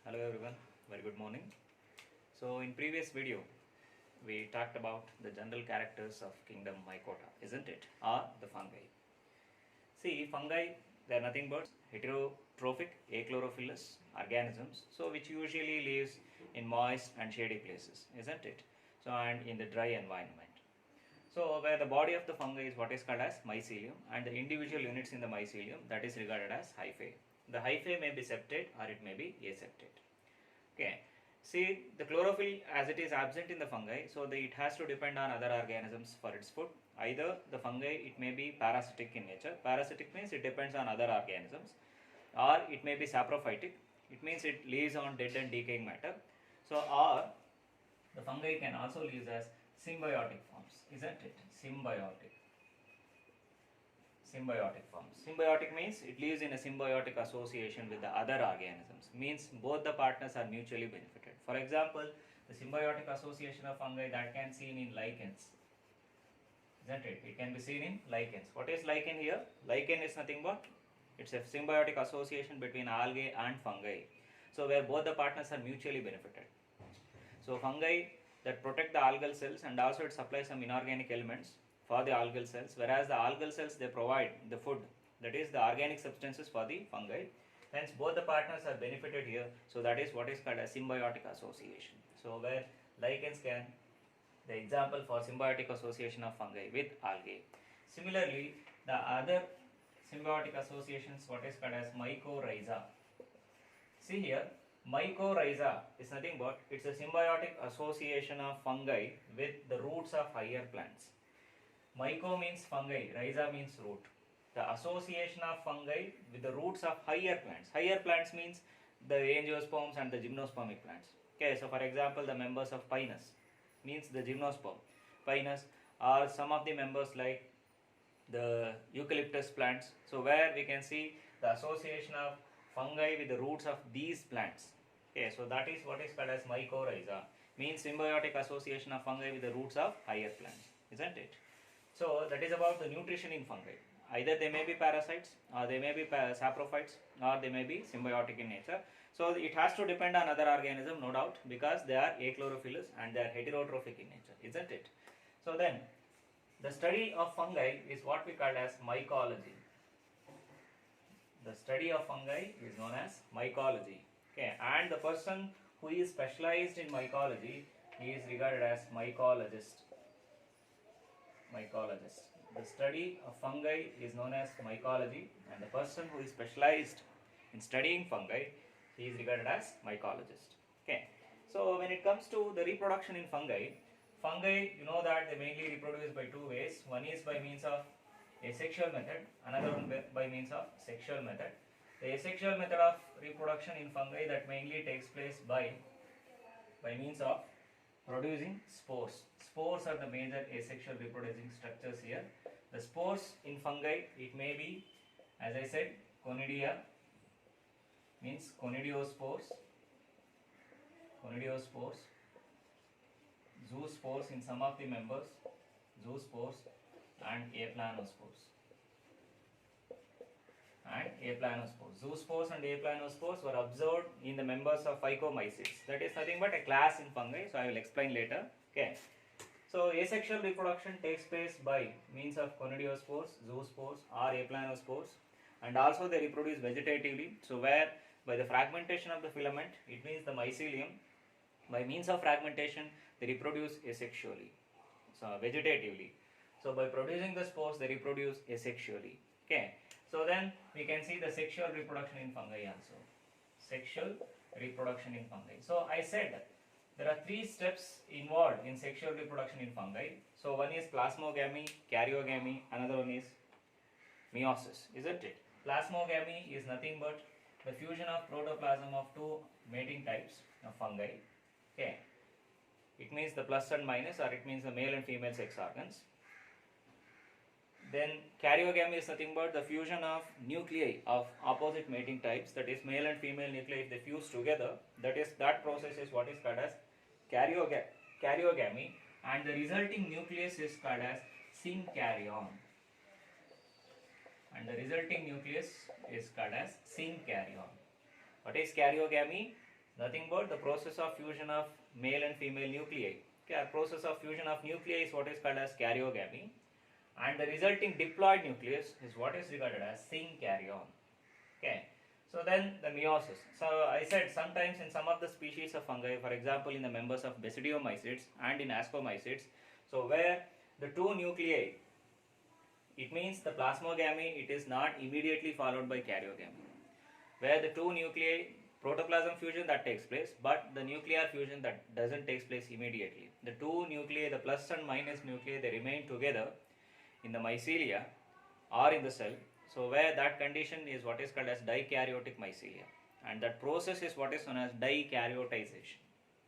Hello everyone, very good morning. So in previous video we talked about the general characters of kingdom Mycota, isn't it? Or the fungi. See, fungi, they are nothing but heterotrophic achlorophyllous organisms, so which usually lives in moist and shady places, isn't it? So and in the dry environment. So where the body of the fungi is what is called as mycelium, and the individual units in the mycelium, that is regarded as hyphae. The hyphae may be septate or it may be aseptate. Okay. See, the chlorophyll as it is absent in the fungi, so it has to depend on other organisms for its food. Either the fungi, it may be parasitic in nature. Parasitic means it depends on other organisms, or it may be saprophytic. It means it lives on dead and decaying matter. So, or the fungi can also live as symbiotic forms, isn't it? Symbiotic forms. Symbiotic means it lives in a symbiotic association with the other organisms. Means both the partners are mutually benefited. For example, the symbiotic association of fungi that can be seen in lichens, isn't it? It can be seen in lichens. What is lichen here? Lichen is nothing but it's a symbiotic association between algae and fungi. So where both the partners are mutually benefited. So fungi that protect the algal cells and also it supplies some inorganic elements for the algal cells, whereas the algal cells they provide the food, that is the organic substances for the fungi. Hence both the partners are benefited here, so that is what is called a symbiotic association. So where lichens can the example for symbiotic association of fungi with algae. Similarly, the other symbiotic associations what is called as mycorrhiza. See here, mycorrhiza is nothing but it's a symbiotic association of fungi with the roots of higher plants. Myco means fungi, rhiza means root. The association of fungi with the roots of higher plants. Higher plants means the angiosperms and the gymnospermic plants. Okay, so for example, the members of Pinus means the gymnosperm. Pinus are some of the members like the eucalyptus plants. So where we can see the association of fungi with the roots of these plants. Okay, so that is what is called as mycorrhiza. Means symbiotic association of fungi with the roots of higher plants, isn't it? So that is about the nutrition in fungi. Either they may be parasites, or they may be saprophytes, or they may be symbiotic in nature. So it has to depend on other organism, no doubt, because they are achlorophyllous and they are heterotrophic in nature, isn't it? So then, the study of fungi is what we call as mycology. The study of fungi is known as mycology. Okay, and the person who is specialized in mycology is regarded as mycologist. The study of fungi is known as mycology, and the person who is specialized in studying fungi, he is regarded as mycologist. Okay. So when it comes to the reproduction in fungi, you know that they mainly reproduce by two ways. One is by means of asexual method, another one by means of sexual method. The asexual method of reproduction in fungi that mainly takes place by means of producing spores. Spores are the major asexual reproducing structures here. The spores in fungi, it may be, as I said, conidia, means conidiospores, zoospores in some of the members, zoospores and aplanospores. Zoospores and aplanospores were observed in the members of Phycomycetes. That is nothing but a class in fungi, so I will explain later. Okay. So asexual reproduction takes place by means of conidiospores, zoospores or aplanospores, and also they reproduce vegetatively. So where by the fragmentation of the filament, it means the mycelium, by means of fragmentation they reproduce asexually, so vegetatively. So by producing the spores they reproduce asexually. Okay. So then we can see the sexual reproduction in fungi also. Sexual reproduction in fungi. So I said there are three steps involved in sexual reproduction in fungi. So one is plasmogamy, karyogamy, another one is meiosis, isn't it? Plasmogamy is nothing but the fusion of protoplasm of two mating types of fungi. Okay. It means the plus and minus, or it means the male and female sex organs. Then karyogamy is nothing but the fusion of nuclei of opposite mating types, that is male and female nuclei, if they fuse together, that process is what is called as karyogamy, and the resulting nucleus is called as synkaryon. What is karyogamy? Nothing but the process of fusion of male and female nuclei. Okay, our process of fusion of nuclei is what is called as karyogamy, and the resulting diploid nucleus is what is regarded as synkaryon. Okay, so then the meiosis. So I said sometimes in some of the species of fungi, for example in the members of basidiomycetes and in ascomycetes, so where the two nuclei, it means the plasmogamy, it is not immediately followed by karyogamy. Where the two nuclei, protoplasm fusion that takes place, but the nuclear fusion that doesn't take place immediately. The two nuclei, the plus and minus nuclei, they remain together in the mycelia or in the cell. So where that condition is what is called as dikaryotic mycelia, and that process is what is known as dikaryotization,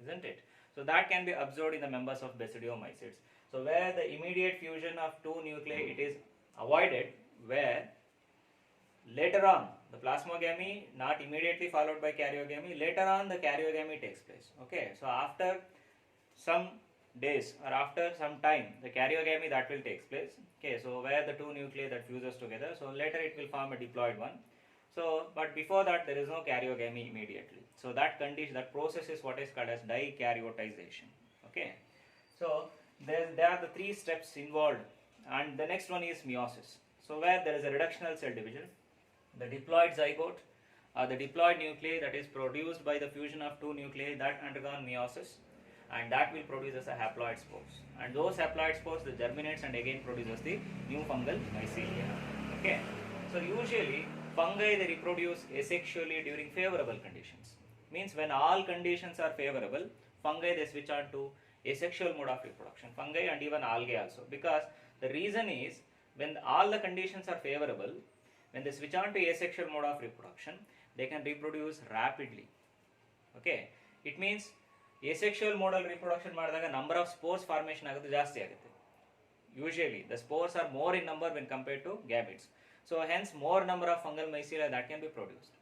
isn't it? So that can be observed in the members of basidiomycetes. So where the immediate fusion of two nuclei, it is avoided, where later on the plasmogamy not immediately followed by karyogamy, later on the karyogamy takes place. Okay, so after some days or after some time the karyogamy that will take place. Okay, so where the two nuclei that fuses together, so later it will form a diploid one. So but before that there is no karyogamy immediately. So that condition, that process is what is called as dikaryotization. Okay, so there are the three steps involved, and the next one is meiosis. So where there is a reductional cell division, the diploid zygote or the diploid nuclei that is produced by the fusion of two nuclei that undergone meiosis, and that will produce as a haploid spores, and those haploid spores the germinates and again produces the new fungal mycelia. Okay, so usually fungi they reproduce asexually during favorable conditions. Means when all conditions are favorable, fungi they switch on to asexual mode of reproduction, fungi and even algae also, because the reason is when all the conditions are favorable, when they switch on to asexual mode of reproduction, they can reproduce rapidly. Okay, it means asexual mode of reproduction ಮಾಡಿದಾಗ number of spores formation ಆಗೋದು ಜಾಸ್ತಿ ಆಗುತ್ತೆ. Usually the spores are more in number when compared to gametes, so hence more number of fungal mycelia that can be produced.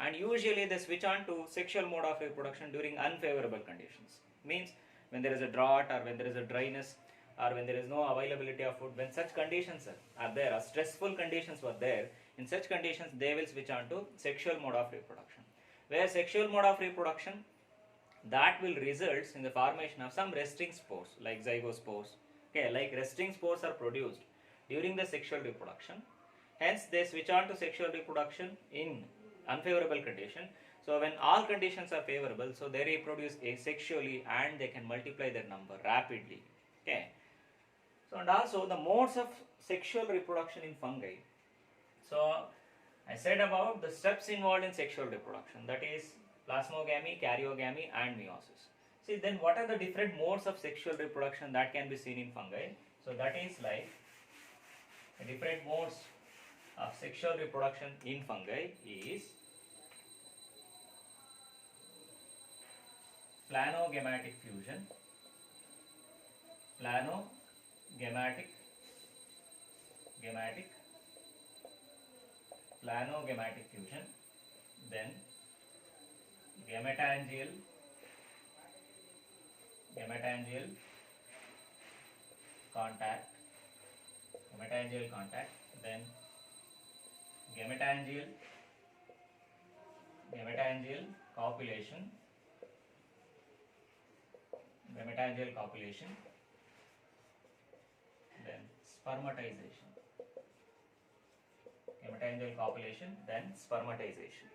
And usually they switch on to sexual mode of reproduction during unfavorable conditions. Means when there is a drought or when there is a dryness or when there is no availability of food, when such conditions are there, or stressful conditions were there, in such conditions they will switch on to sexual mode of reproduction. Where sexual mode of reproduction, that will result in the formation of some resting spores like zygospores. Okay, like resting spores are produced during the sexual reproduction, hence they switch on to sexual reproduction in unfavorable condition. So when all conditions are favorable, so they reproduce asexually and they can multiply their number rapidly. Okay, so and also the modes of sexual reproduction in fungi. So I said about the steps involved in sexual reproduction, that is plasmogamy, karyogamy and meiosis. See, then what are the different modes of sexual reproduction that can be seen in fungi? So that is like the different modes of sexual reproduction in fungi is planogamatic fusion, planogamatic fusion, then gametangial contact, then gametangial copulation, then spermatization, then spermatization.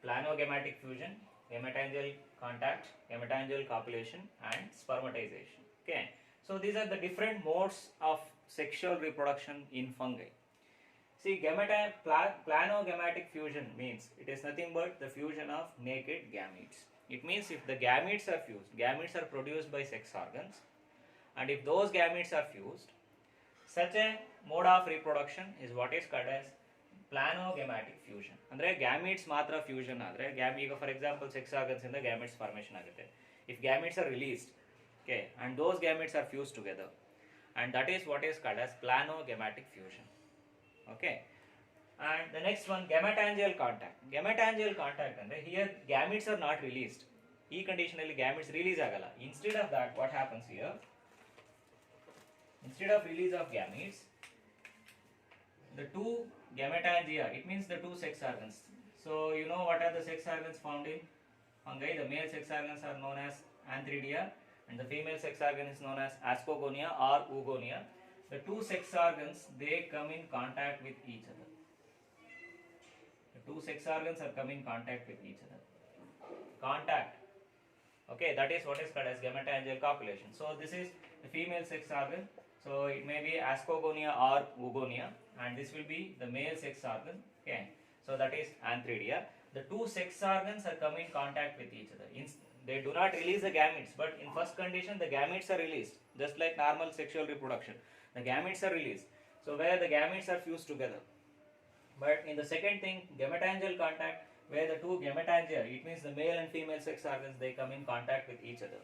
Planogamatic fusion, gametangial contact, gametangial copulation and spermatization. Okay, so these are the different modes of sexual reproduction in fungi. See, planogamatic fusion means it is nothing but the fusion of naked gametes. It means if the gametes are fused, gametes are produced by sex organs, and if those gametes are fused, such a mode of reproduction is what is called as planogamatic fusion. Andre gametes matra fusion adre ಈಗ for example sex organs ಇಂದ gametes formation ಆಗುತ್ತೆ. If gametes are released, okay, and those gametes are fused together, and that is what is called as planogamatic fusion. Okay, and the next one, gametangial contact. Gametangial contact andre here gametes are not released. ಈ condition ಅಲ್ಲಿ gametes release ಆಗಲ್ಲ. Instead of that, what happens here? Instead of release of gametes, the two gametangia, it means the two sex organs. So you know what are the sex organs found in fungi, the male sex organs are known as Antheridia and the female sex organ is known as Ascogonia or Oogonia. The two sex organs, they come in contact with each other. The two sex organs are come in contact with each other. Contact. Okay, that is what is called as gametangial copulation. So this is the female sex organ. So it may be Ascogonia or Oogonia, and this will be the male sex organ. Okay, so that is Antheridia. The two sex organs are come in contact with each other. They do not release the gametes, but in first condition the gametes are released, just like normal sexual reproduction. The gametes are released. So where the gametes are fused together. But in the second thing, gametangial contact, where the two gametangia, it means the male and female sex organs, they come in contact with each other.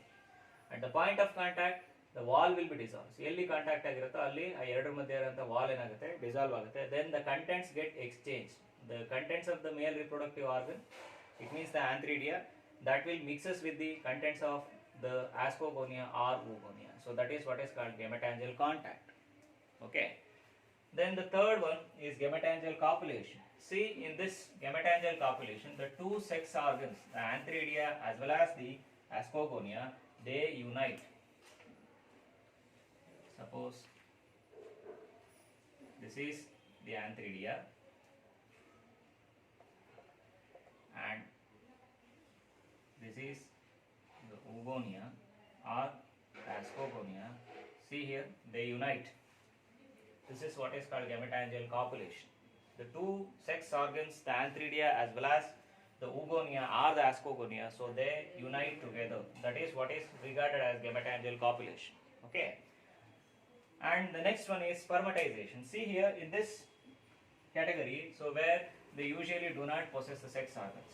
At the point of contact, the wall will be dissolved. So ಎಲ್ಲಿ contact ಆಗಿರುತ್ತೋ ಅಲ್ಲಿ ಆ ಎರಡರ ಮಧ್ಯೆ ಇರುವಂತ wall ಏನಾಗುತ್ತೆ, dissolve ಆಗುತ್ತೆ. Then the contents get exchanged. The contents of the male reproductive organ, it means the Antheridia, that will mixes with the contents of the Ascogonia or Oogonia. So that is what is called gametangial contact. Okay. Then the third one is gametangial copulation. See, in this gametangial copulation, the two sex organs, the Antheridia as well as the Ascogonia, they unite. Suppose this is the Antheridia and this is the Oogonia or Ascogonia. See here, they unite. This is what is called gametangial copulation. The two sex organs, the Antheridia as well as the Oogonia or the Ascogonia, so they unite together. That is what is regarded as gametangial copulation. Okay. And the next one is spermatization. See here in this category, so where they usually do not possess the sex organs.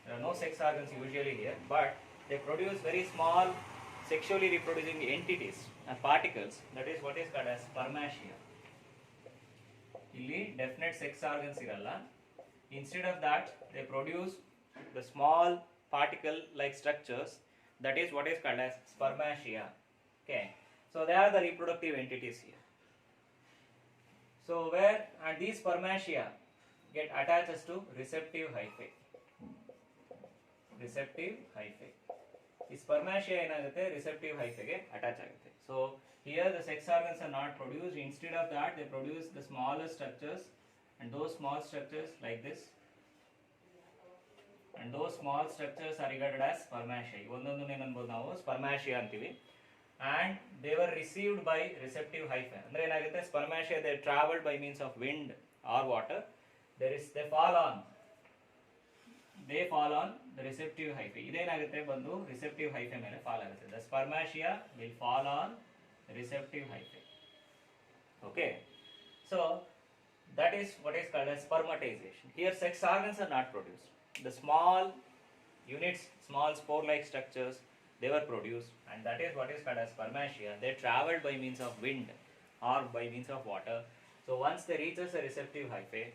There are no sex organs usually here, but they produce very small sexually reproducing entities or particles. That is what is called as spermatia. Illi definite sex organs iralla. Instead of that, they produce the small particle like structures. That is what is called as spermatia. Okay. So they are the reproductive entities here. So where and these spermatia get attaches to receptive hyphae. Receptive hyphae. This spermatia ಏನಾಗುತ್ತೆ receptive hyphae ಗೆ attach ಆಗುತ್ತೆ. So here the sex organs are not produced. Instead of that, they produce the smaller structures, and those small structures like this, and those small structures are regarded as spermatia. ಒಂದೊಂದು ಏನು ಅನ್ಬೋದು ನಾವು spermatia ಅಂತೀವಿ. And they were received by receptive hyphae. ಅಂದ್ರೆ ಏನಾಗುತ್ತೆ spermatia, they traveled by means of wind or water. They fall on the receptive hyphae. ಇದೇನಾಗುತ್ತೆ ಬಂದು receptive hyphae ಮೇಲೆ fall ಆಗುತ್ತೆ. The spermatia will fall on the receptive hyphae. Okay. So that is what is called as spermatization. Here sex organs are not produced. The small units, small spore-like structures, they were produced, and that is what is called as spermatia. They traveled by means of wind or by means of water. So once they reaches a receptive hyphae,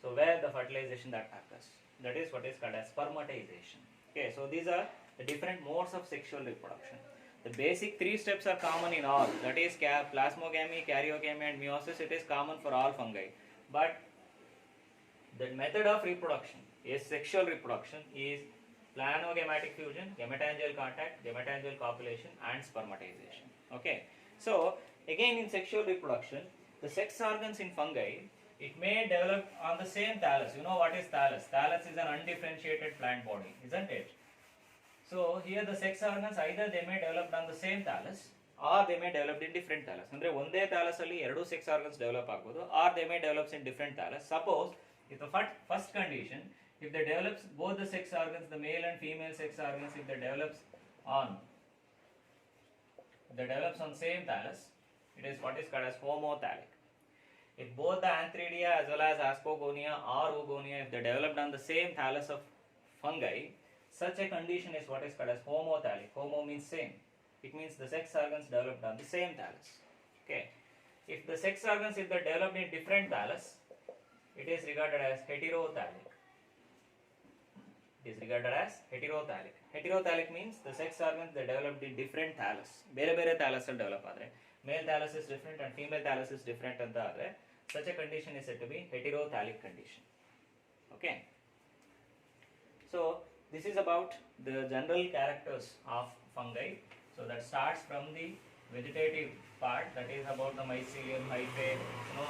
so where the fertilization that occurs, that is what is called as spermatization. Okay, so these are the different modes of sexual reproduction. The basic three steps are common in all, that is plasmogamy, karyogamy and meiosis. It is common for all fungi, but the method of reproduction is sexual reproduction is planogametic fusion, gametangial contact, gametangial copulation and spermatization. Okay, so again in sexual reproduction, the sex organs in fungi, it may develop on the same thallus. You know what is thallus? Thallus is an undifferentiated plant body, isn't it? So here the sex organs, either they may develop on the same thallus or they may develop in different thallus. Andre ಒಂದೇ thallus ಅಲ್ಲಿ ಎರಡು sex organs develop ಆಗಬಹುದು, or they may develop in different thallus. Suppose if the first condition, if they develops both the sex organs, the male and female sex organs, if they develops on same thallus, it is what is called as homothallic. If both the Antheridia as well as Ascogonia or Oogonia, if they developed on the same thallus of fungi, such a condition is what is called as homothallic. Homo means same. It means the sex organs developed on the same thallus. Okay. If the sex organs, if they developed in different thallus, it is regarded as heterothallic. It is regarded as heterothallic. Heterothallic means the sex organs they developed in different thallus. ಬೇರೆ ಬೇರೆ thallus ಅಲ್ಲಿ develop ಆದರೆ, male thallus is different and female thallus is different ಅಂತ ಆದರೆ, such a condition is said to be heterothallic condition. Okay. So this is about the general characters of fungi. So that starts from the vegetative part, that is about the mycelium, hyphae.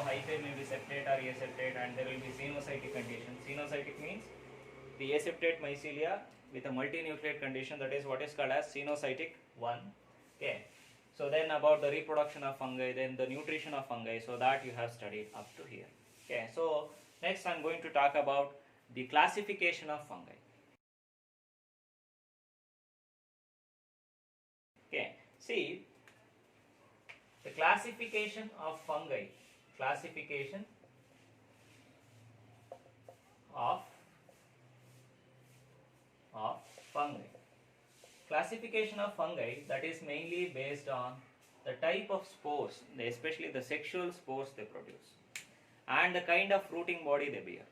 Hyphae may be septate or aseptate, and there will be xenocytic condition. Xenocytic means the aseptate mycelia with a multinucleate condition, that is what is called as xenocytic 1. Okay. So then about the reproduction of fungi, then the nutrition of fungi, so that you have studied up to here. Okay. So next I am going to talk about the classification of fungi. Okay. See, the classification of fungi, classification of fungi. Classification of fungi, that is mainly based on the type of spores, especially the sexual spores they produce, and the kind of fruiting body they bear.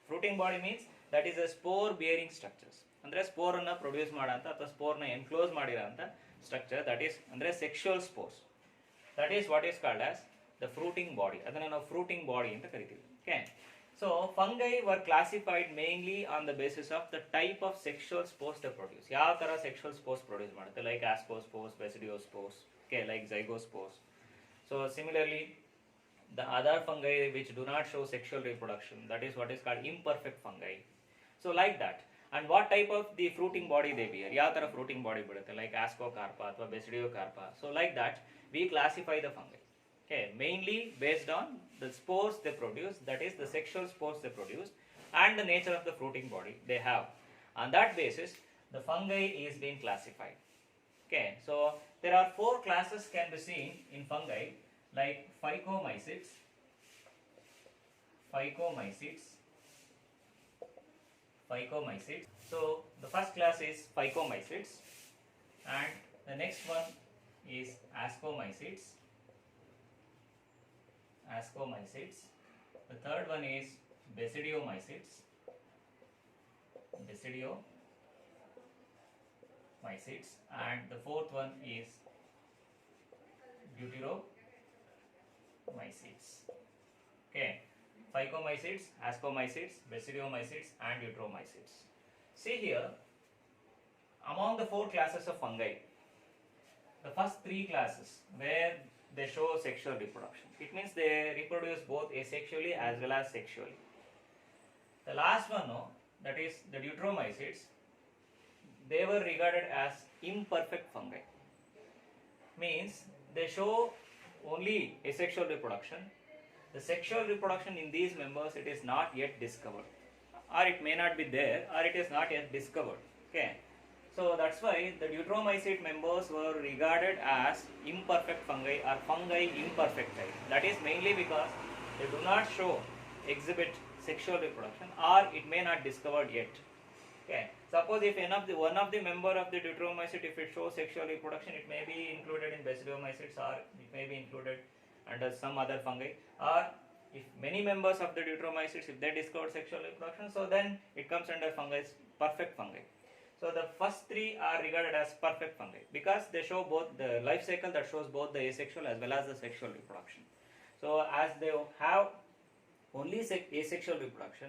Fruiting body means that is a spore bearing structures. Andre spore anna produce madanta atha spore na enclose madiranta structure, that is andre sexual spores. That is what is called as the fruiting body. Adanna ನಾವು fruiting body anta ಕರಿತೀವಿ. Okay. So fungi were classified mainly on the basis of the type of sexual spores they produce. ಯಾವ ತರ sexual spores produce ಮಾಡುತ್ತೆ, like ascospores, basidiospores, okay, like zygospores. So similarly, the other fungi which do not show sexual reproduction, that is what is called imperfect fungi. So like that. And what type of the fruiting body they bear, ಯಾವ ತರ fruiting body ಬಿಡುತ್ತೆ, like ascocarpa ಅಥವಾ basidiocarpa. So like that we classify the fungi. Okay, mainly based on the spores they produce, that is the sexual spores they produce, and the nature of the fruiting body they have. On that basis, the fungi is being classified. Okay, so there are 4 classes can be seen in fungi, like phycomycetes, So the first class is phycomycetes, and the next one is ascomycetes. The third one is basidiomycetes, and the fourth one is deuteromycetes. Okay, phycomycetes, ascomycetes, basidiomycetes, and deuteromycetes. See here, among the 4 classes of fungi, the first 3 classes where they show sexual reproduction, it means they reproduce both asexually as well as sexually. The last one, no, that is the deuteromycetes, they were regarded as imperfect fungi, means they show only asexual reproduction. The sexual reproduction in these members, it is not yet discovered, or it may not be there, or it is not yet discovered. Okay. So that's why the deuteromycete members were regarded as imperfect fungi or fungi imperfect type. That is mainly because they do not exhibit sexual reproduction, or it may not discovered yet. Okay. Suppose if one of the member of the deuteromycete, if it shows sexual reproduction, it may be included in basidiomycetes, or it may be included under some other fungi. Or if many members of the deuteromycetes, if they discover sexual reproduction, so then it comes under fungi, perfect fungi. So the first 3 are regarded as perfect fungi because they show both the life cycle that shows both the asexual as well as the sexual reproduction. So as they have only asexual reproduction,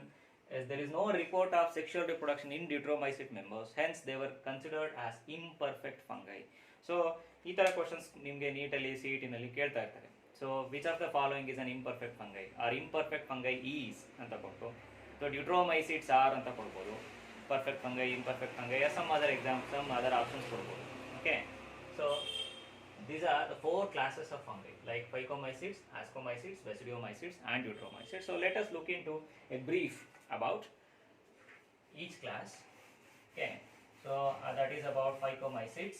as there is no report of sexual reproduction in deuteromycete members, hence they were considered as imperfect fungi. So ಈ ತರ questions ನಿಮಗೆ ನೀಟಲ್ಲಿ CET ನಲ್ಲಿ ಕೇಳ್ತಾ ಇರ್ತಾರೆ. So which of the following is an imperfect fungi, or imperfect fungi is ಅಂತ ಕೊಟ್ಟು, so deuteromycetes are ಅಂತ ಕೊಡ್ಬೋದು, perfect fungi, imperfect fungi, some other options ಕೊಡ್ಬೋದು. Okay, so these are the 4 classes of fungi, like phycomycetes, ascomycetes, basidiomycetes, and deuteromycetes. So let us look into a brief about each class. Okay, so that is about phycomycetes.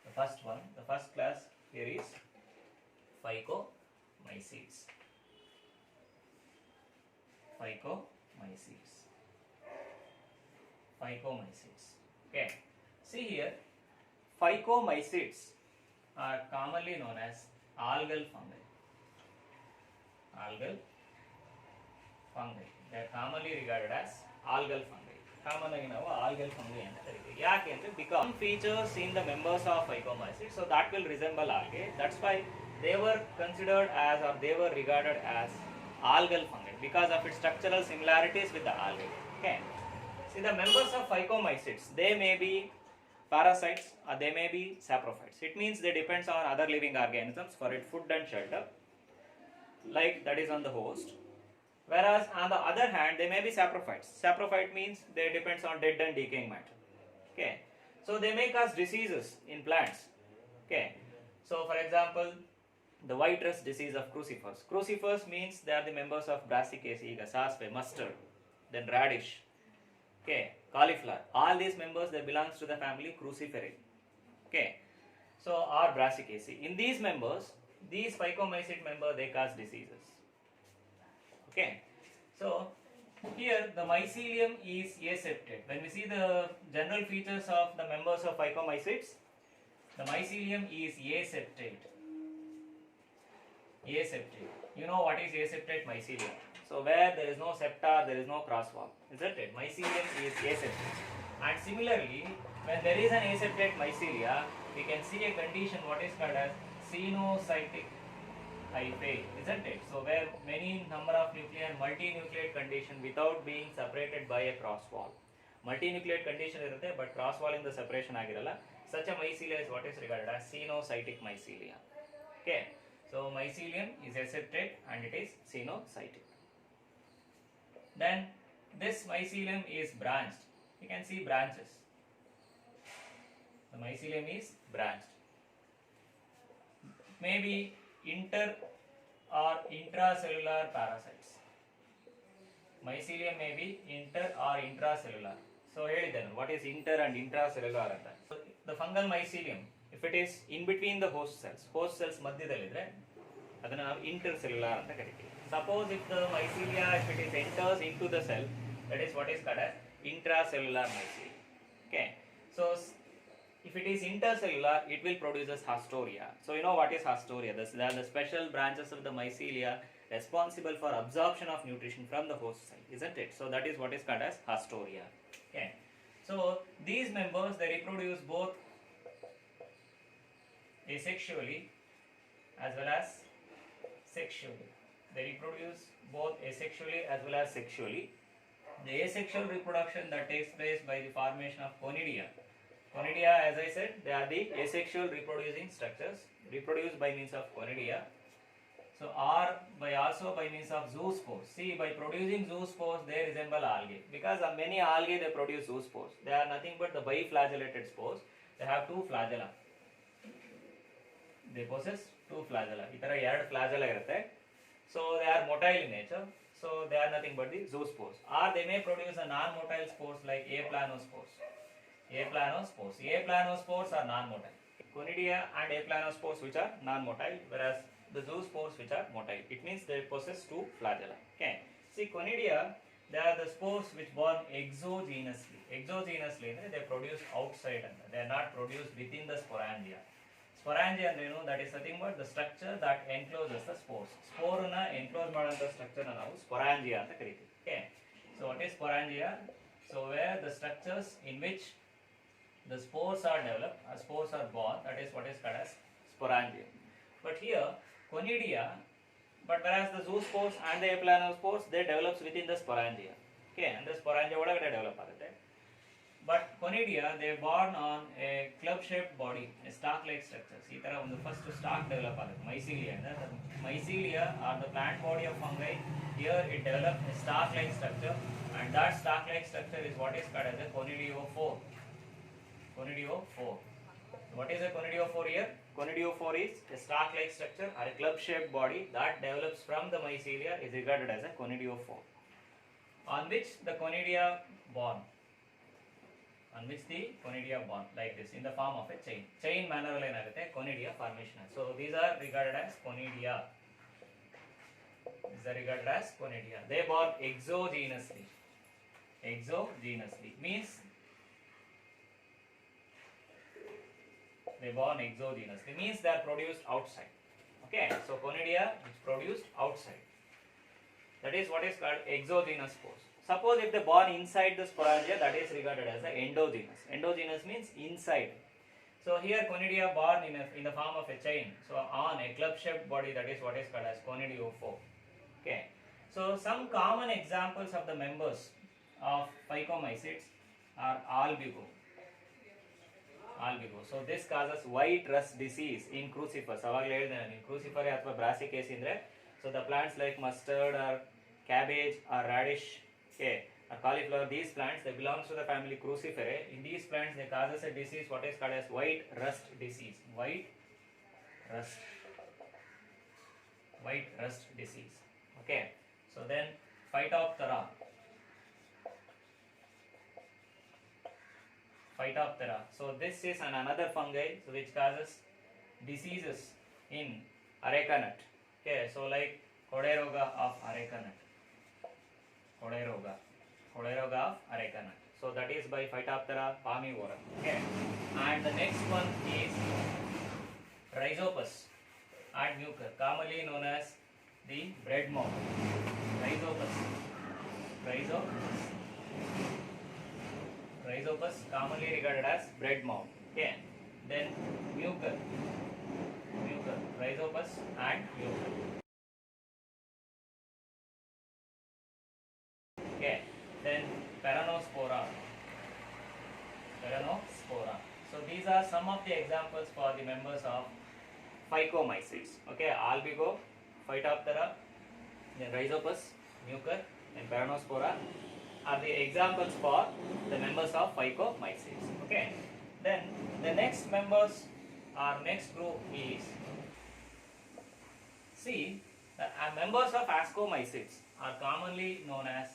The first one, the first class here is phycomycetes. Okay, see here, phycomycetes are commonly known as algal fungi. They are commonly regarded as algal fungi. Commonly ನಾವು algal fungi ಅಂತ ಕರೀತೀವಿ. ಯಾಕೆ ಅಂದ್ರೆ because some features in the members of phycomycetes, so that will resemble algae. That's why they were considered as, or they were regarded as algal fungi because of its structural similarities with the algae. Okay. See, the members of phycomycetes, they may be parasites or they may be saprophytes. It means they depends on other living organisms for its food and shelter, like that is on the host. Whereas on the other hand, they may be saprophytes. Saprophyte means they depends on dead and decaying matter. Okay, so they may cause diseases in plants. Okay, so for example, the white rust disease of crucifers. Crucifers means they are the members of Brassicaceae, sarspe, mustard, then radish. Okay, cauliflower. All these members, they belongs to the family Cruciferae. Okay, so are Brassicaceae. In these members, these phycomycete member, they cause diseases. Okay, so here the mycelium is aseptate. When we see the general features of the members of phycomycetes, the mycelium is aseptate. Aseptate. You know what is aseptate mycelium? So where there is no septa, there is no cross wall, isn't it? Mycelium is aseptate. And similarly, when there is an aseptate mycelia, we can see a condition what is called as cenocytic hyphae, isn't it? So where many number of nuclei and multinucleate condition without being separated by a cross wall. Multinucleate condition irutte, but cross wall in the separation agiralla. Such a mycelia is what is regarded as cenocytic mycelia. Okay, so mycelium is aseptate and it is cenocytic. Then this mycelium is branched. You can see branches. The mycelium is branched. Maybe inter or intracellular parasites. Mycelium may be inter or intracellular. So what is inter and intracellular? So the fungal mycelium, if it is in between the host cells madhyadalidre, adana ನಾವು intercellular ಅಂತ ಕರಿತೀವಿ. Suppose if the mycelia, if it is enters into the cell, that is what is called as intracellular mycelium. Okay, so if it is intercellular, it will produce as Hastoria. So you know what is Hastoria? They are the special branches of the mycelia responsible for absorption of nutrition from the host cell, isn't it? So that is what is called as Hastoria. Okay, so these members, they reproduce both asexually as well as sexually. They reproduce both asexually as well as sexually. The asexual reproduction that takes place by the formation of conidia. Conidia, as I said, they are the asexual reproducing structures reproduced by means of conidia. So or also by means of zoospores. See, by producing zoospores, they resemble algae. Because of many algae, they produce zoospores. They are nothing but the biflagellated spores. They have two flagella. They possess two flagella. Itara ಎರಡು flagella ಇರುತ್ತೆ. So they are motile in nature. So they are nothing but the zoospores. Or they may produce a non-motile spores like aplanospores. Aplanospores are non-motile. Conidia and aplanospores which are non-motile, whereas the zoospores which are motile. It means they possess two flagella. Okay. See, conidia, they are the spores which born exogenously. Exogenously, they produce outside and they are not produced within the sporangia. Sporangia, you know, that is nothing but the structure that encloses the spores. Spore na enclose madanತ structure na ನಾವು sporangia ಅಂತ ಕರೀತೀವಿ. Okay. So what is sporangia? So where the structures in which the spores are developed, spores are born, that is what is called as sporangia. But here, conidia, but whereas the zoospores and the aplanospores, they develops within the sporangia. Okay, and the sporangia ಒಳಗಡೆ develop ಆಗುತ್ತೆ. But conidia, they are born on a club-shaped body, a stalk-like structures. ಈ ತರ ಒಂದು first stalk develop ಆಗುತ್ತೆ. Mycelia, the mycelia are the plant body of fungi. Here it develops a stalk-like structure, and that stalk-like structure is what is called as a conidiophore. Conidiophore. What is a conidiophore here? Conidiophore is a stalk-like structure or a club-shaped body that develops from the mycelia is regarded as a conidiophore. On which the conidia born. Like this in the form of a chain. Chain manner alli enagutte conidia formation. So these are regarded as conidia. They born exogenously. Exogenously means they born exogenously means they are produced outside. Okay, so conidia is produced outside. That is what is called exogenous spores. Suppose if they born inside the sporangia, that is regarded as endogenous. Endogenous means inside. So here conidia born in the form of a chain. So on a club-shaped body, that is what is called as conidiophore. Okay. So some common examples of the members of phycomycetes are albigo. Albigo. So this causes white rust disease in crucifers. ಅವಾಗಲೇ ಹೇಳಿದೆ ನಾನು crucifer ಅಥವಾ brassicas ಇಂದ್ರೆ so the plants like mustard or cabbage or radish, okay, or cauliflower, these plants they belongs to the family Cruciferae. In these plants they causes a disease what is called as white rust disease. White rust disease. Okay. So then Phytophthora. So this is another fungi so which causes diseases in areca nut. Okay, so like Coderoga of areca nut. Coderoga of areca nut. So that is by Phytophthora palmivora. Okay, and the next one is Rhizopus and mucor, commonly known as the bread moth. Rhizopus commonly regarded as bread moth. Okay, then mucor, Rhizopus and mucor. Okay, then Peronospora. So these are some of the examples for the members of phycomycetes. Okay, albigo, Phytophthora, then Rhizopus, mucor, and Peronospora are the examples for the members of phycomycetes. Okay, then the next next group is, see, the members of ascomycetes are commonly known as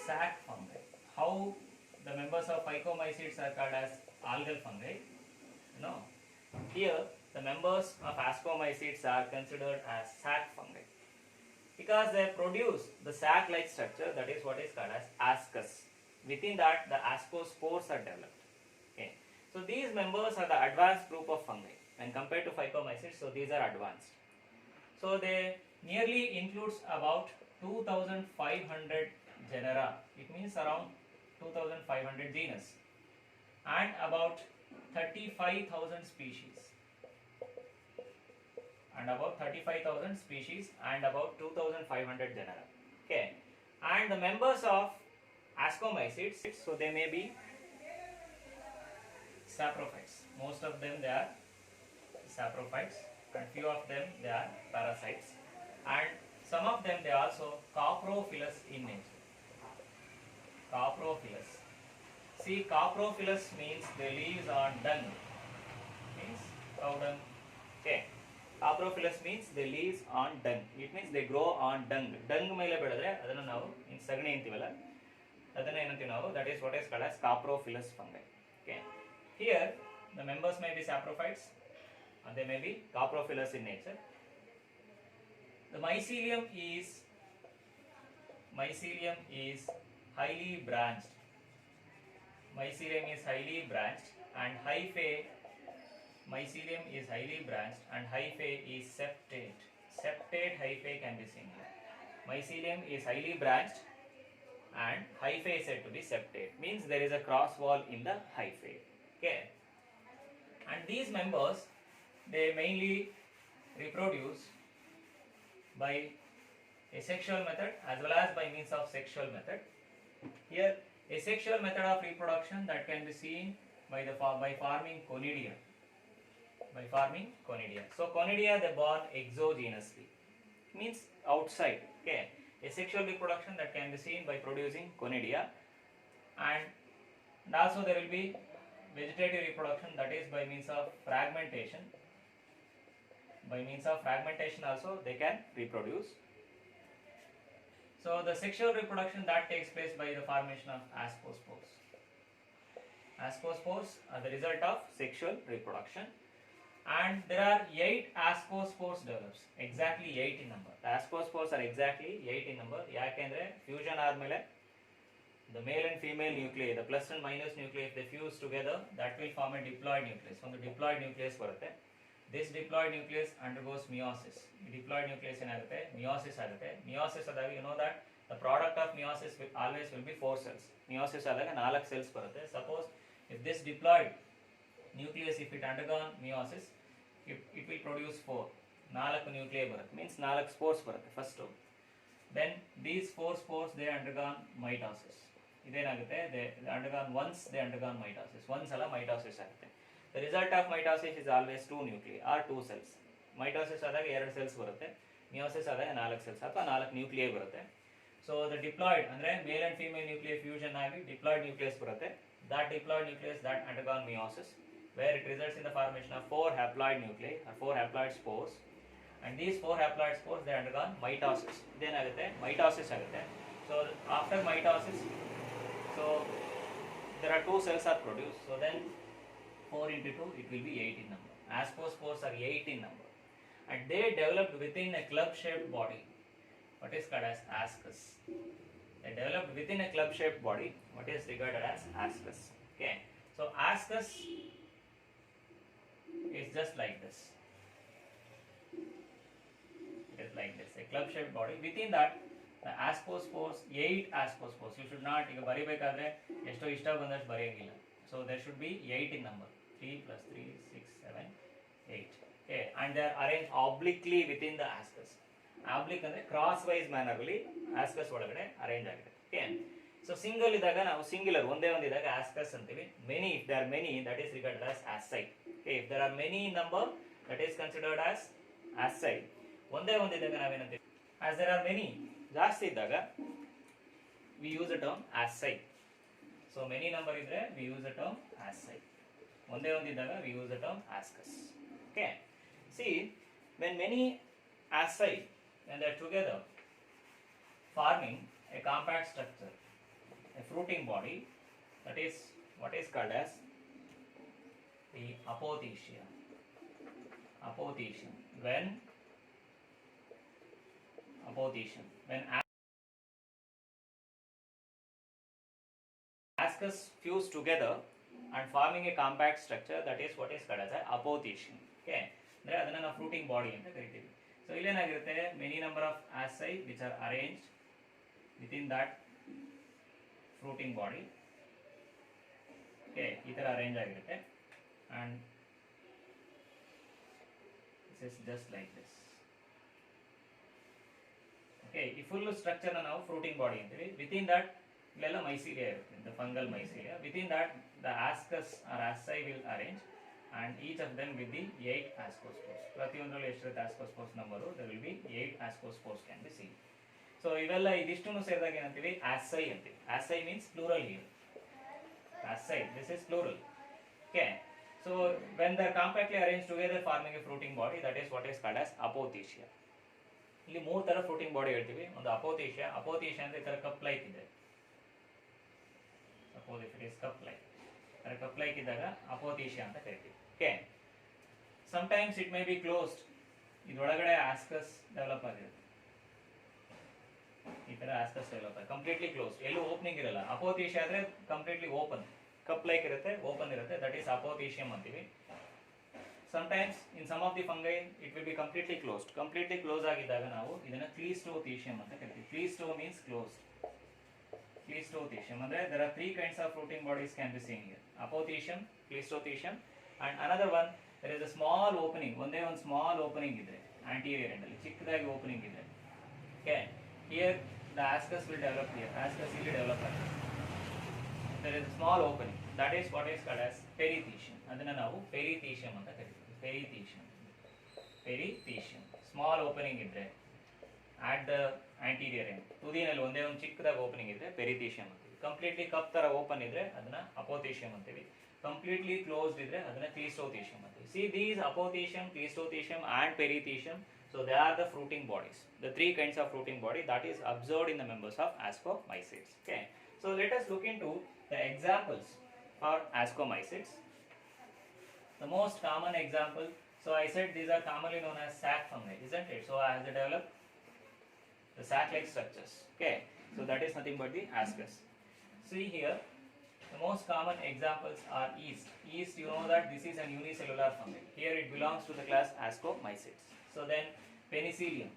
sac fungi. How the members of phycomycetes are called as algal fungi? No, here the members of ascomycetes are considered as sac fungi, because they produce the sac-like structure that is what is called as ascus. Within that the ascospores are developed. Okay, so these members are the advanced group of fungi when compared to phycomycetes. So these are advanced. So they nearly includes about 2500 genera. It means around 2500 genus and about 35,000 species. And about 2500 genera. Okay, and the members of ascomycetes, so they may be saprophytes. Most of them they are saprophytes, and few of them they are parasites, and some of them they are also coprophilous in nature. See, coprophilous means they live on dung, means cow dung. Okay, coprophilous means they live on dung. It means they grow on dung. Dung ಮೇಲೆ ಬೆಳೆದ್ರೆ ಅದನ್ನು ನಾವು ಸಗಣಿ ಅಂತೀವಲ್ಲ, ಅದನ್ನ ಏನಂತೀವಿ ನಾವು, that is what is called as coprophilous fungi. Okay, here the members may be saprophytes and they may be coprophilous in nature. The mycelium is highly branched. And hyphae. Mycelium is highly branched and hyphae is septate. Septate hyphae can be seen here. Mycelium is highly branched and hyphae is said to be septate. Means there is a cross wall in the hyphae. Okay. And these members they mainly reproduce by asexual method as well as by means of sexual method. Here asexual method of reproduction that can be seen by forming conidia. So conidia they born exogenously, means outside. Okay, asexual reproduction that can be seen by producing conidia, and also there will be vegetative reproduction, that is by means of fragmentation. Also they can reproduce. So the sexual reproduction that takes place by the formation of ascospores. Ascospores are the result of sexual reproduction, and there are 8 ascospores develops, exactly 8 in number. The ascospores are exactly 8 in number. ಯಾಕೆಂದ್ರೆ fusion ಆದ್ಮೇಲೆ the male and female nuclei, the plus and minus nuclei, if they fuse together, that will form a diploid nucleus. ಒಂದು diploid nucleus ಬರುತ್ತೆ. This diploid nucleus undergoes meiosis. Diploid nucleus ಏನಾಗುತ್ತೆ, meiosis ಆಗುತ್ತೆ. meiosis ಆದಾಗ you know that the product of meiosis always will be 4 cells. meiosis ಆದಾಗ 4 cells ಬರುತ್ತೆ. Suppose if this diploid nucleus, if it undergone meiosis, it will produce 4 nuclei ಬರುತ್ತೆ, means 4 spores ಬರುತ್ತೆ. First then these 4 spores they undergone mitosis. ಇದೇನಾಗುತ್ತೆ they undergone once they undergone mitosis. Once ಅಲ್ಲ mitosis ಆಗುತ್ತೆ. The result of mitosis is always 2 nuclei or 2 cells. Mitosis ಆದಾಗ 2 cells ಬರುತ್ತೆ, meiosis ಆದಾಗ 4 cells ಅಥವಾ 4 nuclei ಬರುತ್ತೆ. So the diploid ಅಂದ್ರೆ male and female nuclei fusion ಆಗಿ diploid nucleus ಬರುತ್ತೆ. That diploid nucleus that undergone meiosis, where it results in the formation of 4 haploid nuclei or 4 haploid spores, and these 4 haploid spores they undergone mitosis. Then ಆಗುತ್ತೆ mitosis ಆಗುತ್ತೆ. So after mitosis, so there are 2 cells are produced. So then 4 into 2 it will be 8 in number. Ascospores are 8 in number, and they developed within a club shaped body, what is called as ascus. They developed within a club shaped body, what is regarded as ascus. Okay, so ascus is just like this. It is like this, a club shaped body. Within that the ascospores, 8 ascospores. You should not ಈಗ ಬರಿಬೇಕಾದ್ರೆ ಎಷ್ಟೋ ಇಷ್ಟ ಬಂದಷ್ಟು ಬರೆಯಂಗಿಲ್ಲ. So there should be 8 in number. 3 plus 3 6 7 8. Okay, and they are arranged obliquely within the ascus. Oblique ಅಂದ್ರೆ cross wise manner ಅಲ್ಲಿ ascus ಒಳಗಡೆ arrange ಆಗಿದೆ. Okay, so single ಇದ್ದಾಗ ನಾವು singular ಒಂದೇ ಒಂದು ಇದ್ದಾಗ ascus ಅಂತೀವಿ. Many, if there are many, that is regarded as asci. Okay, if there are many in number, that is considered as asci. ಒಂದೇ ಒಂದು ಇದ್ದಾಗ ನಾವೇನಂತೀವಿ, as there are many, ಜಾಸ್ತಿ ಇದ್ದಾಗ we use the term asci. So many number ಇದ್ರೆ we use the term asci. ಒಂದೇ ಒಂದು ಇದ್ದಾಗ we use the term ascus. Okay, see, when many asci, when they are together forming a compact structure, a fruiting body, that is what is called as the apothecia. Apothecia. When ascus fuse together and forming a compact structure, that is what is called as apothecia. Okay, ಅಂದ್ರೆ ಅದನ್ನ ನಾವು fruiting body ಅಂತ ಕರಿತೀವಿ. So ಇಲ್ಲೇನಾಗಿರುತ್ತೆ, many number of asci which are arranged within that fruiting body. Okay, ಈ ತರ arrange ಆಗಿರುತ್ತೆ, and this is just like this. Okay, ಈ ಫುಲ್ ಸ್ಟ್ರಕ್ಚರ್ ನಾವು ಫ್ರೂಟಿಂಗ್ ಬಾಡಿ ಅಂತೀವಿ. ವಿತಿನ್ ದಟ್ ಇಲ್ಲೆಲ್ಲ ಮೈಸೀಲಿಯಾ ಇರುತ್ತೆ, the fungal mycelia. Within that the ascus or asci will arrange, and each of them with the 8 ascospores. ಪ್ರತಿಯೊಂದರಲ್ಲಿ ಎಷ್ಟಿರುತ್ತೆ ascospores number, there will be 8 ascospores can be seen. So ಇವೆಲ್ಲ ಇದಿಷ್ಟನ್ನು ಸೇರಿದಾಗ ಏನಂತೀವಿ, asci ಅಂತೀವಿ. Asci means plural here. Asci, this is plural. Okay, so when they are compactly arranged together forming a fruiting body, that is what is called as apothecia. ಇಲ್ಲಿ 3 ತರ fruiting body ಹೇಳ್ತೀವಿ. ಒಂದು ಅಪೋಥೀಶಿಯಾ. ಅಪೋಥೀಶಿಯಾ ಅಂದ್ರೆ ಈ ತರ ಕಪ್ ಲೈಕ್ ಇದೆ. Suppose if it is cup like, ತರ cup like ಇದ್ದಾಗ ಅಪೋಥೀಶಿಯಾ ಅಂತ ಕರಿತೀವಿ. Okay, sometimes it may be closed. ಇದರೊಳಗಡೆ ಆಸ್ಕಸ್ ಡೆವಲಪ್ ಆಗಿರುತ್ತೆ. ಈ ತರ ಆಸ್ಕಸ್ ಡೆವಲಪ್ ಆಗಿ ಕಂಪ್ಲೀಟ್ಲಿ ಕ್ಲೋಸ್ಡ್, ಎಲ್ಲೂ ಓಪನಿಂಗ್ ಇರಲ್ಲ. ಅಪೋಥೀಶಿಯಾ ಆದ್ರೆ ಕಂಪ್ಲೀಟ್ಲಿ ಓಪನ್, ಕಪ್ ಲೈಕ್ ಇರುತ್ತೆ, ಓಪನ್ ಇರುತ್ತೆ. ದಟ್ ಈಸ್ ಅಪೋಥೀಶಿಯಂ ಅಂತೀವಿ. Sometimes in some of the fungi it will be completely closed. Completely close ಆಗಿದ್ದಾಗ ನಾವು ಇದನ್ನ ಕ್ಲೀಸ್ಟೋಥೀಶಿಯಂ ಅಂತ ಕರಿತೀವಿ. ಕ್ಲೀಸ್ಟೋ means closed. Cleistothecium ಅಂದ್ರೆ there are 3 kinds of fruiting bodies can be seen here. Apothecium, Cleistothecium, and another one there is a small opening. ಒಂದೇ ಒಂದು small opening ಇದೆ anterior end ಅಲ್ಲಿ, ಚಿಕ್ಕದಾಗಿ opening ಇದೆ. Okay, here the ascus will develop here. Ascus ಇಲ್ಲಿ develop ಆಗುತ್ತೆ. There is a small opening. That is what is called as perithecium. ಅದನ್ನ ನಾವು perithecium ಅಂತ ಕರಿತೀವಿ. Perithecium. Small opening ಇದ್ರೆ at the anterior end, ತುದಿನಲ್ಲಿ ಒಂದೇ ಒಂದು ಚಿಕ್ಕದಾಗಿ ಓಪನಿಂಗ್ ಇದ್ರೆ perithecium ಅಂತೀವಿ. ಕಂಪ್ಲೀಟ್ಲಿ ಕಪ್ ತರ ಓಪನ್ ಇದ್ರೆ ಅದನ್ನ apothecium ಅಂತೀವಿ. ಕಂಪ್ಲೀಟ್ಲಿ ಕ್ಲೋಸ್ಡ್ ಇದ್ರೆ ಅದನ್ನ Cleistothecium ಅಂತೀವಿ. See, these apothecium, Cleistothecium and perithecium, so they are the fruiting bodies. The 3 kinds of fruiting body that is observed in the members of Ascomycetes. Okay, so let us look into the examples for Ascomycetes. The most common example, so I said these are commonly known as sac fungi, isn't it? So as they develop the sac-like structures. Okay, so that is nothing but the ascus. See here, the most common examples are yeast. Yeast, you know that this is an unicellular fungi. Here it belongs to the class Ascomycetes. So then penicillium.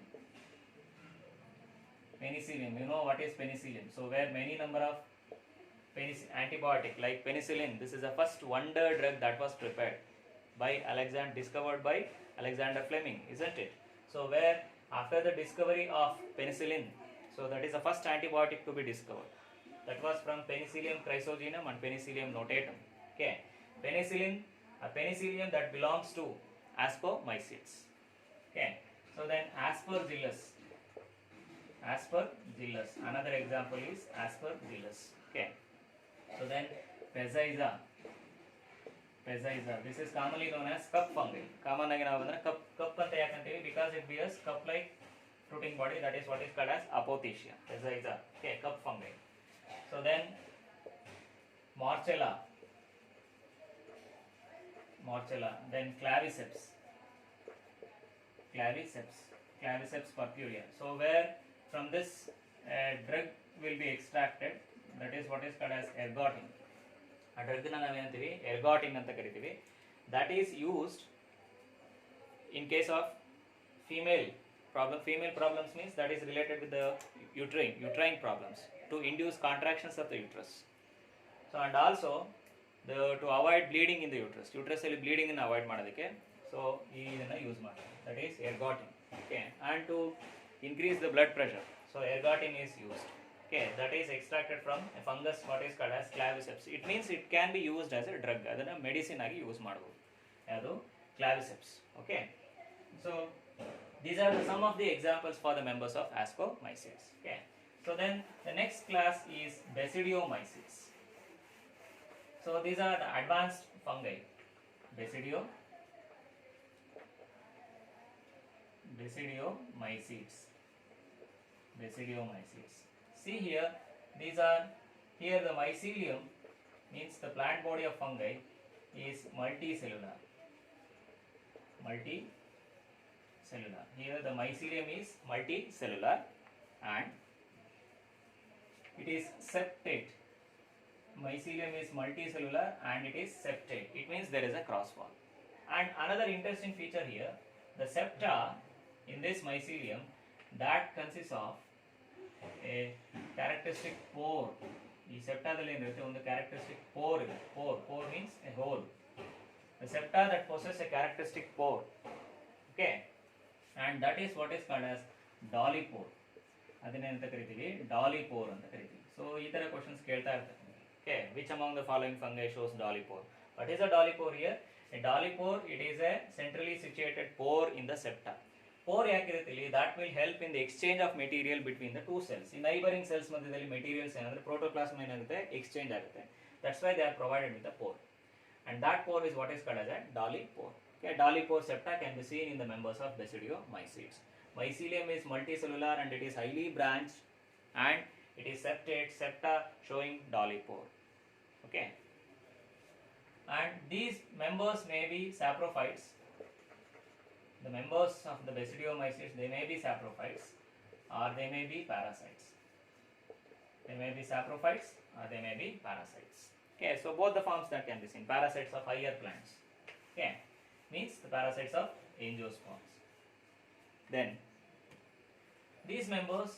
Penicillium, you know what is penicillium? So where many number of antibiotic like penicillin, this is the first wonder drug that was prepared by discovered by Alexander Fleming, isn't it? So where after the discovery of penicillin, So that is the first antibiotic to be discovered. That was from Penicillium chrysogenum and Penicillium notatum. Okay, penicillin, a penicillium that belongs to Aspergillosis. Okay, so then Aspergillus. Aspergillus. Another example is Aspergillus. Okay, so then Peziza. This is commonly known as cup fungi. Common again cup anta yakantevi because it bears cup-like fruiting body. That is what is called as Apothecia. Peziza. Okay, cup fungi. So then Morchella, then Claviceps purpurea. So where from this drug will be extracted, that is what is called as ergotin. A drug na navu enantivi ergotin anta karitivi. That is used in case of female problems means that is related with the uterine problems, to induce contractions of the uterus. So and also to avoid bleeding in the uterus alli bleeding in avoid madadike, so idana use ಮಾಡ್ತಾರೆ, that is ergotin. Okay, and to increase the blood pressure, so ergotin is used. Okay, that is extracted from a fungus what is called as Claviceps. It means it can be used as a drug, adana medicine agi use ಮಾಡಬಹುದು, yadu Claviceps. Okay, so these are some of the examples for the members of Ascomycetes. Okay, so then the next class is Basidiomycetes. So these are the advanced fungi. Basidiomycetes. See here, these are here the mycelium means the plant body of fungi is multicellular. Here the mycelium is multicellular and it is septate. Mycelium is multicellular and it is septate. It means there is a cross wall. And another interesting feature here, the septa in this mycelium, that consists of a characteristic pore. ಈ ಸೆಪ್ಟಾದಲ್ಲಿ ಏನಿರುತ್ತೆ ಒಂದು characteristic pore ಇದೆ. Pore means a hole. The septa that possesses a characteristic pore. Okay, and that is what is called as dolly pore. ಅದನ್ನೇನಂತ ಕರಿತೀವಿ, dolly pore ಅಂತ ಕರಿತೀವಿ. So ಈ ತರ questions ಕೇಳ್ತಾ ಇರ್ತಾರೆ. Okay, which among the following fungi shows dolly pore? What is a dolly pore here? A dolly pore, it is a centrally situated pore in the septa. Pore yakirutte illi, that will help in the exchange of material between the two cells. In neighboring cells madhyadalli materials enandre protoplasm enagutte exchange agutte. That's why they are provided with the pore. And that pore is what is called as a dolly pore. Okay, dolly pore septa can be seen in the members of Basidiomycetes. Mycelium is multicellular and it is highly branched and it is septate, septa showing dolly pore. Okay, and these members may be saprophytes. The members of the Basidiomycetes, they may be saprophytes or they may be parasites. They may be saprophytes or they may be parasites. Okay, so both the forms that can be seen. Parasites of higher plants. Okay, means the parasites of angiosperms. Then these members,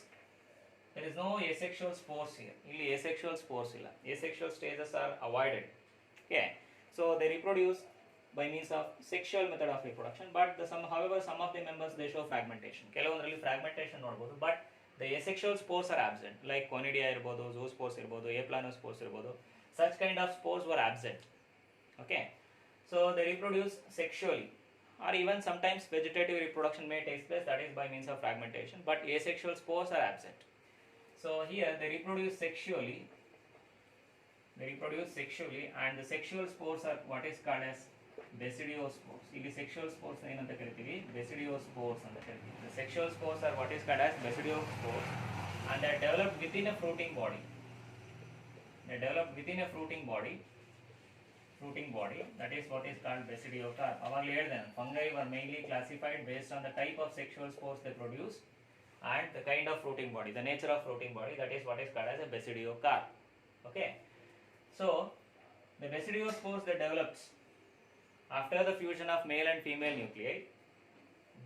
there is no asexual spores here. Illi asexual spores illa. Asexual stages are avoided. Okay, so they reproduce by means of sexual method of reproduction, but however some of the members they show fragmentation. ಕೆಲವೊಂದರಲ್ಲಿ fragmentation ನೋಡಬಹುದು, but the asexual spores are absent, like Conidia ಇರಬಹುದು, zoospores ಇರಬಹುದು, aplanospores ಇರಬಹುದು. Such kind of spores were absent. Okay, so they reproduce sexually, or even sometimes vegetative reproduction may take place, that is by means of fragmentation, but asexual spores are absent. So here they reproduce sexually, and the sexual spores are what is called as Basidiospores. ಇಲ್ಲಿ sexual spores ಏನಂತ ಕರಿತೀವಿ, Basidiospores ಅಂತ ಕರಿತೀವಿ. The sexual spores are what is called as Basidiospores and they are developed within a fruiting body. That is what is called basidiocarp. ಅವಾಗಲೇ ಹೇಳಿದೆ ನಾನು, fungi were mainly classified based on the type of sexual spores they produce and the kind of fruiting body, the nature of fruiting body, that is what is called as a basidiocarp. Okay, so the basidiospores they develops after the fusion of male and female nuclei.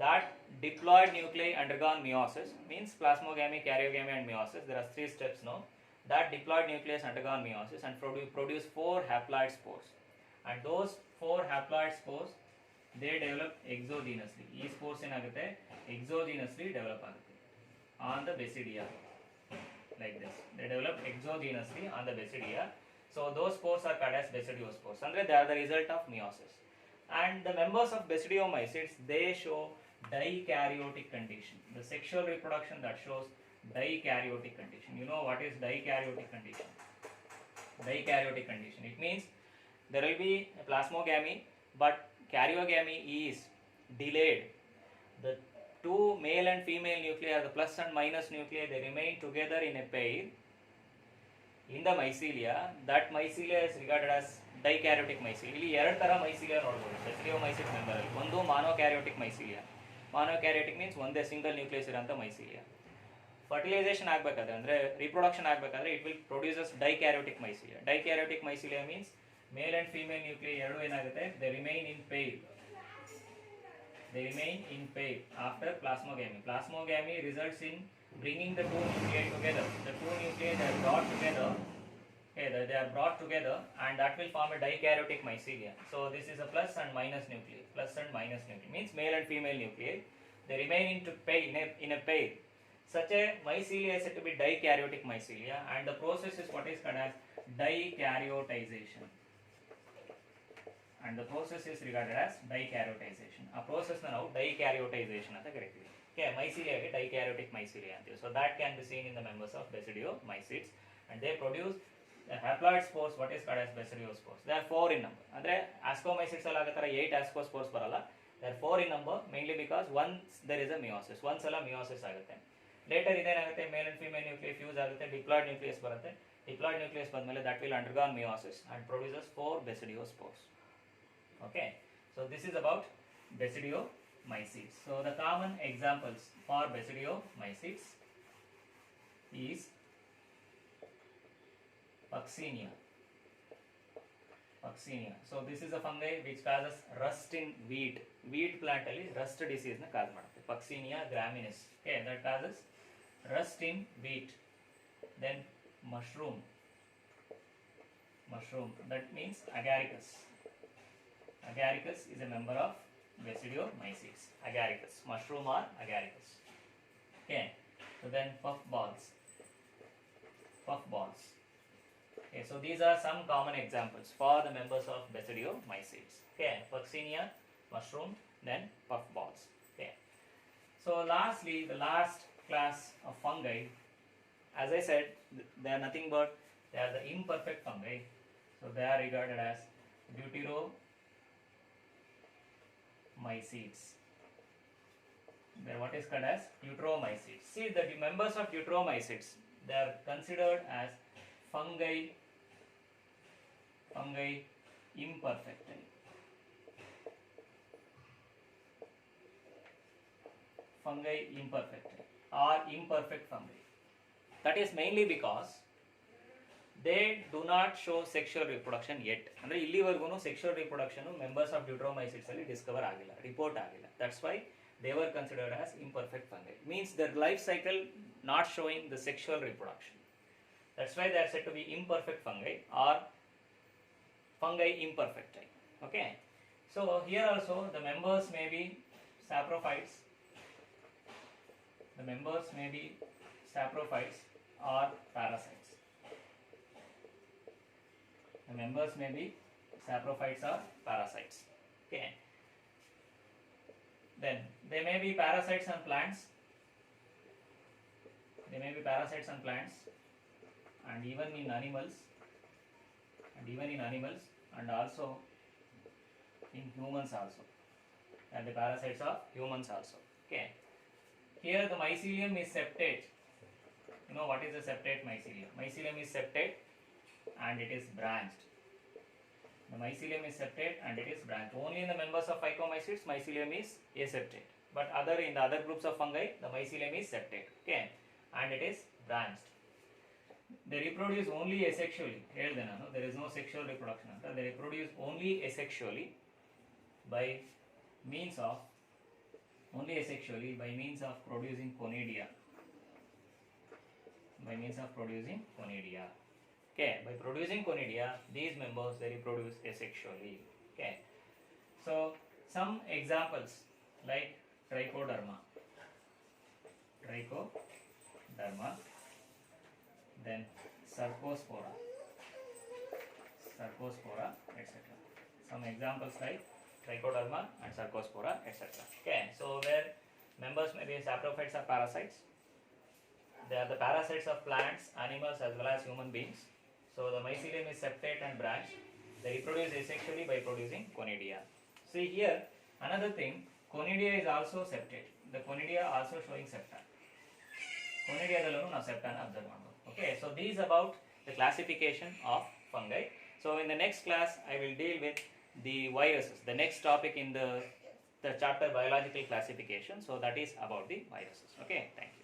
That diploid nuclei undergone meiosis, means plasmogamy, karyogamy and meiosis. There are 3 steps now. That diploid nucleus undergone meiosis and produce 4 haploid spores. And those 4 haploid spores they develop exogenously. These spores ಏನಾಗುತ್ತೆ exogenously develop ಆಗುತ್ತೆ on the basidia. like this. They develop exogenously on the basidia. So those spores are called as basidiospores. And they are the result of meiosis. And the members of basidiomycetes, they show dikaryotic condition. The sexual reproduction that shows dikaryotic condition. You know what is dikaryotic condition? Dikaryotic condition. It means there will be a plasmogamy, but karyogamy is delayed. The two male and female nuclei, the plus and minus nuclei, they remain together in a pair in the mycelia. That mycelia is regarded as dikaryotic mycelia. ಇಲ್ಲಿ ಎರಡು ತರ mycelia ನೋಡಬಹುದು basidiomycetes member ಅಲ್ಲಿ. ಒಂದು monokaryotic mycelia. Monokaryotic means ಒಂದೇ single nucleus ಇರೋಂಥ mycelia. Fertilisation ಆಗಬೇಕಾದ್ರೆ ಅಂದ್ರೆ ರಿಪ್ರೊಡಕ್ಷನ್ ಆಗಬೇಕಾದ್ರೆ it will produces dikaryotic mycelia. Dikaryotic mycelia means male and female nuclei ಎರಡು ಏನಾಗುತ್ತೆ, they remain in pair. They remain in pair after plasmogamy. Plasmogamy results in bringing the two nuclei together. The two nuclei they are brought together. Okay, they are brought together, and that will form a dikaryotic mycelia. So this is a plus and minus nuclei. Plus and minus nuclei means male and female nuclei. They remain in a pair. Such a mycelia is said to be dikaryotic mycelia, and the process is what is called as dikaryotization. And the process is regarded as dikaryotisation. A process now dikaryotisation anta kareeತೀವಿ. Okay, mycelia ಗೆ dikaryotic mycelia ಅಂತೀವಿ. So that can be seen in the members of basidiomycetes, and they produce the haploid spores, what is called as basidiospores. They are 4 in number. ಅಂದ್ರೆ ascomycetes ಅಲ್ಲಿ ಆಗೋ ತರ 8 ascospores ಬರಲ್ಲ. They are 4 in number, mainly because once there is a meiosis. Once ಅಲ್ಲ meiosis ಆಗುತ್ತೆ. Later ಇದೇನಾಗುತ್ತೆ, male and female nuclei fuse ಆಗುತ್ತೆ, diploid nucleus ಬರುತ್ತೆ. Diploid nucleus ಬಂದಮೇಲೆ that will undergo meiosis and produces 4 basidiospores. Okay, so this is about basidiomycetes. So the common examples for basidiomycetes is Puccinia. Puccinia. So this is a fungi which causes rust in wheat. Wheat plant alli rust disease na cause ಮಾಡುತ್ತೆ. Puccinia graminis. Okay, that causes rust in wheat. Then mushroom. That means agaricus. Agaricus is a member of basidiomycetes. Agaricus, mushroom or agaricus. Okay, so then puffballs. Okay, so these are some common examples for the members of basidiomycetes. Okay, Puccinia, mushroom, then puffballs. Okay, so lastly, the last class of fungi, as I said, they are nothing but they are the imperfect fungi. So they are regarded as deuteromycetes. They are what is called as deuteromycetes. See, the members of deuteromycetes, they are considered as fungi imperfecti. Fungi imperfecti or imperfect fungi. That is mainly because they do not show sexual reproduction yet. ಅಂದ್ರೆ ಇಲ್ಲಿವರೆಗೂ sexual reproduction members of deuteromycetes ಅಲ್ಲಿ Discover ಆಗಿಲ್ಲ, report ಆಗಿಲ್ಲ. That's why they were considered as imperfect fungi. Means their life cycle not showing the sexual reproduction. That's why they are said to be imperfect fungi or fungi imperfecti. Okay, so here also the members may be saprophytes. The members may be saprophytes or parasites. The members may be saprophytes or parasites. Okay. Then they may be parasites on plants. They may be parasites on plants, and even in animals, and also in humans also. And the parasites of humans also. Okay. Here the mycelium is septate. You know what is the septate mycelium? Mycelium is septate and it is branched. The mycelium is septate and it is branched. Only in the members of phycomycetes, mycelium is aseptate. But in the other groups of fungi, the mycelium is septate. Okay, and it is branched. They reproduce only asexually. There is no sexual reproduction. They reproduce only asexually by means of producing conidia. Okay, by producing conidia, these members they reproduce asexually. Okay, so some examples like trichoderma, then Cercospora, etc. Some examples like Trichoderma and Cercospora, etc. Okay, so where members may be saprophytes or parasites. They are the parasites of plants, animals as well as human beings. So the mycelium is septate and branched. They reproduce asexually by producing conidia. See here, another thing, conidia is also septate. The conidia also showing septa. Conidia dalonu now septa observe madu. Okay, so these about the classification of fungi. So in the next class, I will deal with the viruses. The next topic in the chapter biological classification. So that is about the viruses. Okay, thank you.